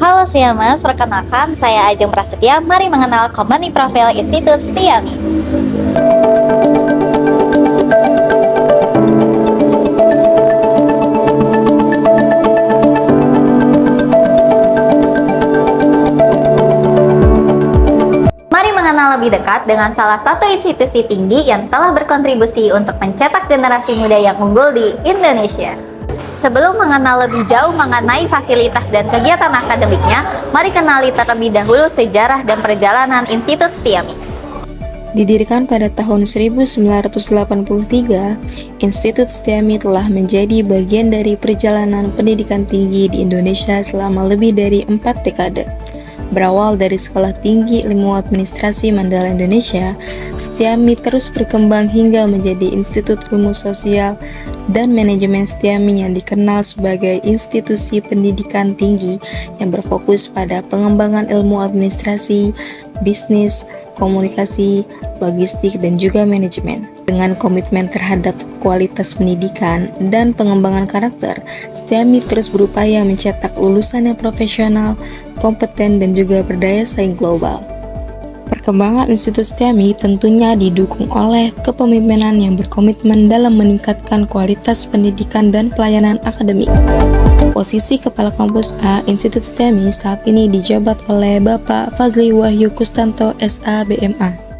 Halo Siamas, perkenalkan saya Ajeng Prasetya. Mari mengenal Company Profile Institute Setiami. Mari mengenal lebih dekat dengan salah satu institusi tinggi yang telah berkontribusi untuk mencetak generasi muda yang unggul di Indonesia. Sebelum mengenal lebih jauh mengenai fasilitas dan kegiatan akademiknya, mari kenali terlebih dahulu sejarah dan perjalanan Institut Setiami. Didirikan pada tahun 1983, Institut Setiami telah menjadi bagian dari perjalanan pendidikan tinggi di Indonesia selama lebih dari 4 dekade. Berawal dari Sekolah Tinggi Ilmu Administrasi Mandala Indonesia, Setiami terus berkembang hingga menjadi Institut Ilmu Sosial dan Manajemen Setiami yang dikenal sebagai institusi pendidikan tinggi yang berfokus pada pengembangan ilmu administrasi, bisnis, komunikasi, logistik, dan juga manajemen. Dengan komitmen terhadap kualitas pendidikan dan pengembangan karakter, Setiami terus berupaya mencetak lulusan yang profesional, kompeten, dan juga berdaya saing global. Perkembangan Institut Setiami tentunya didukung oleh kepemimpinan yang berkomitmen dalam meningkatkan kualitas pendidikan dan pelayanan akademik. Posisi Kepala Kampus A Institut Setiami saat ini dijabat oleh Bapak Fazli Wahyu Kustanto SA BMA.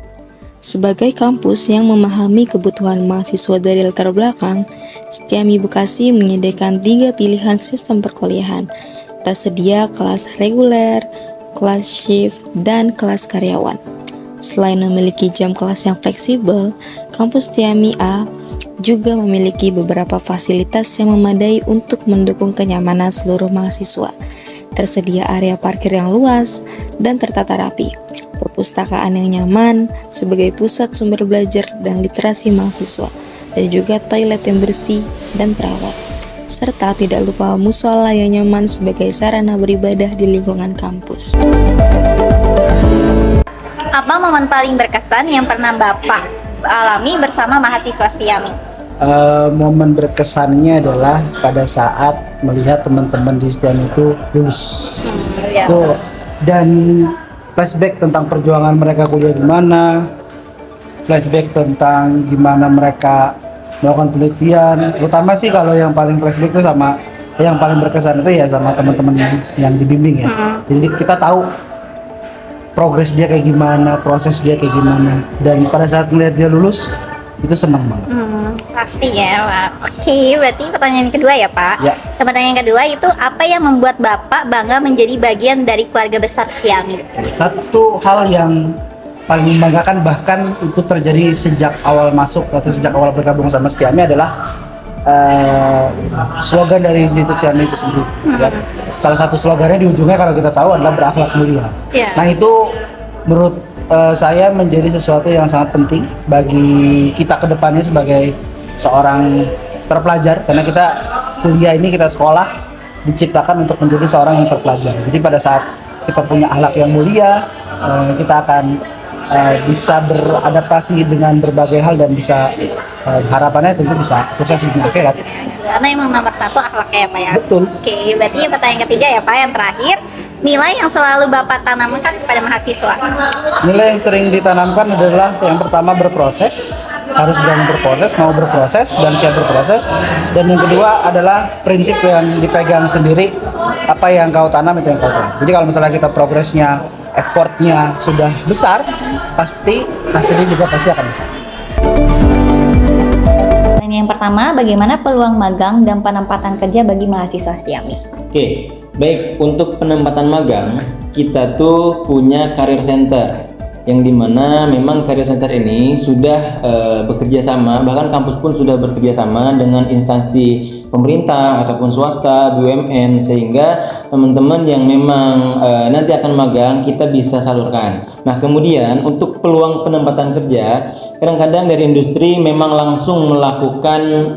Sebagai kampus yang memahami kebutuhan mahasiswa dari latar belakang, Setiami Bekasi menyediakan 3 pilihan sistem perkuliahan. Tersedia kelas reguler, kelas shift, dan kelas karyawan. Selain memiliki jam kelas yang fleksibel, kampus Setiami A juga memiliki beberapa fasilitas yang memadai untuk mendukung kenyamanan seluruh mahasiswa. Tersedia area parkir yang luas dan tertata rapi, perpustakaan yang nyaman sebagai pusat sumber belajar dan literasi mahasiswa, dan juga toilet yang bersih dan terawat, serta tidak lupa musola yang nyaman sebagai sarana beribadah di lingkungan kampus. Apa momen paling berkesan yang pernah Bapak alami bersama mahasiswa Setiami? Momen berkesannya adalah pada saat melihat teman-teman di Setiami itu lulus. Itu dan flashback tentang perjuangan mereka kuliah gimana, flashback tentang gimana mereka melakukan penelitian, terutama sih kalau yang paling flashback itu sama yang paling berkesan itu ya sama teman-teman yang dibimbing ya. Jadi kita tahu progres dia kayak gimana, proses dia kayak gimana, dan pada saat melihat dia lulus itu senang banget. Pasti ya, Pak. Oke, berarti pertanyaan kedua ya, Pak. Ya. Pertanyaan kedua itu apa yang membuat Bapak bangga menjadi bagian dari keluarga besar Setiami? Satu hal yang paling membanggakan bahkan itu terjadi sejak awal masuk atau sejak awal bergabung sama Setiami adalah slogan dari Institut Setiami itu sendiri. Ya. Salah satu slogannya di ujungnya kalau kita tahu adalah berakhlak mulia. Nah itu menurut saya menjadi sesuatu yang sangat penting bagi kita ke depannya sebagai seorang terpelajar, karena kita kuliah ini, kita sekolah diciptakan untuk menjadi seorang yang terpelajar. Jadi pada saat kita punya akhlak yang mulia, kita akan bisa beradaptasi dengan berbagai hal dan bisa harapannya tentu bisa sukses di akhirat. Karena emang nomor satu akhlaknya ya, Pak ya. Betul. Oke, berarti pertanyaan ketiga ya, Pak, yang terakhir, nilai yang selalu Bapak tanamkan kepada mahasiswa. Nilai yang sering ditanamkan adalah yang pertama berproses, harus berani berproses, mau berproses dan siap berproses. Dan yang kedua adalah prinsip yang dipegang sendiri, apa yang kau tanam itu yang kau tanam. Jadi kalau misalnya kita progresnya, effortnya sudah besar, pasti hasilnya juga pasti akan besar. Yang pertama, bagaimana peluang magang dan penempatan kerja bagi mahasiswa Setiami? Oke, baik, untuk penempatan magang kita tuh punya career center yang dimana memang career center ini sudah bekerja sama, bahkan kampus pun sudah bekerja sama dengan instansi pemerintah ataupun swasta, BUMN, sehingga teman-teman yang memang nanti akan magang kita bisa salurkan. Nah, kemudian untuk peluang penempatan kerja, kadang-kadang dari industri memang langsung melakukan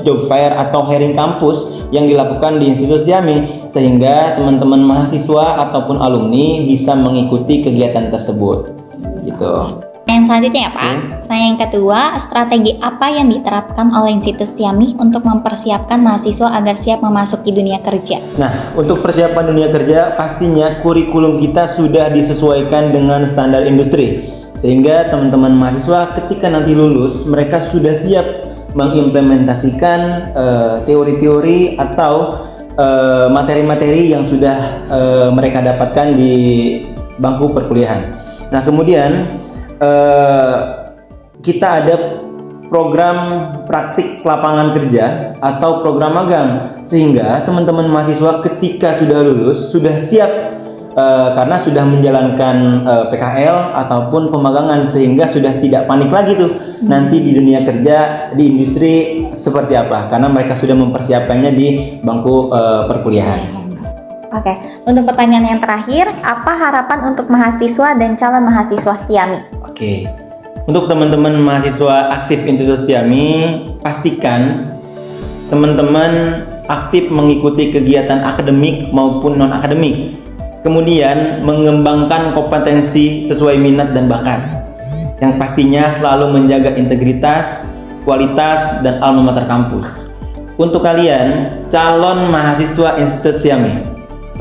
job fair atau hiring kampus yang dilakukan di Institut Setiami, sehingga teman-teman mahasiswa ataupun alumni bisa mengikuti kegiatan tersebut gitu. pertanyaan selanjutnya ya Pak. Oke. Pertanyaan yang kedua, strategi apa yang diterapkan oleh Institut Setiami untuk mempersiapkan mahasiswa agar siap memasuki dunia kerja? Nah, untuk persiapan dunia kerja, pastinya kurikulum kita sudah disesuaikan dengan standar industri. Sehingga teman-teman mahasiswa ketika nanti lulus, mereka sudah siap mengimplementasikan teori-teori atau materi-materi yang sudah mereka dapatkan di bangku perkuliahan. Nah, kemudian kita ada program praktik lapangan kerja atau program magang, sehingga teman-teman mahasiswa ketika sudah lulus sudah siap karena sudah menjalankan PKL ataupun pemagangan, sehingga sudah tidak panik lagi tuh nanti di dunia kerja di industri seperti apa, karena mereka sudah mempersiapkannya di bangku perkuliahan. Oke, untuk pertanyaan yang terakhir, apa harapan untuk mahasiswa dan calon mahasiswa Setiami? Oke, untuk teman-teman mahasiswa aktif Institut Setiami, pastikan teman-teman aktif mengikuti kegiatan akademik maupun non-akademik. Kemudian mengembangkan kompetensi sesuai minat dan bakat. Yang pastinya selalu menjaga integritas, kualitas, dan alma mater kampus. Untuk kalian, calon mahasiswa Institut Setiami,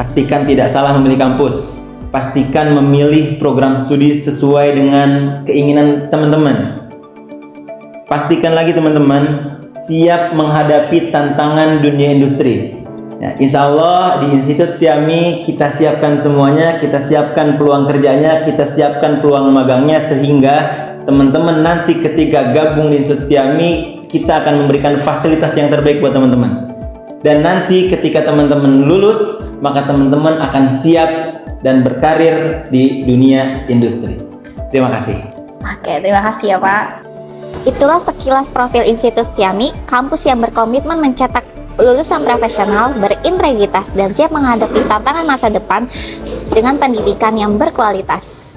pastikan tidak salah memilih kampus. Pastikan memilih program studi sesuai dengan keinginan teman-teman. Pastikan lagi teman-teman, siap menghadapi tantangan dunia industri. Ya, insya Allah di Institut Setiami kita siapkan semuanya, kita siapkan peluang kerjanya, kita siapkan peluang magangnya, sehingga teman-teman nanti ketika gabung di Institut Setiami, kita akan memberikan fasilitas yang terbaik buat teman-teman. Dan nanti ketika teman-teman lulus, maka teman-teman akan siap dan berkarir di dunia industri. Terima kasih. Oke, terima kasih ya Pak. Itulah sekilas profil Institut Setiami, kampus yang berkomitmen mencetak lulusan profesional, berintegritas, dan siap menghadapi tantangan masa depan dengan pendidikan yang berkualitas.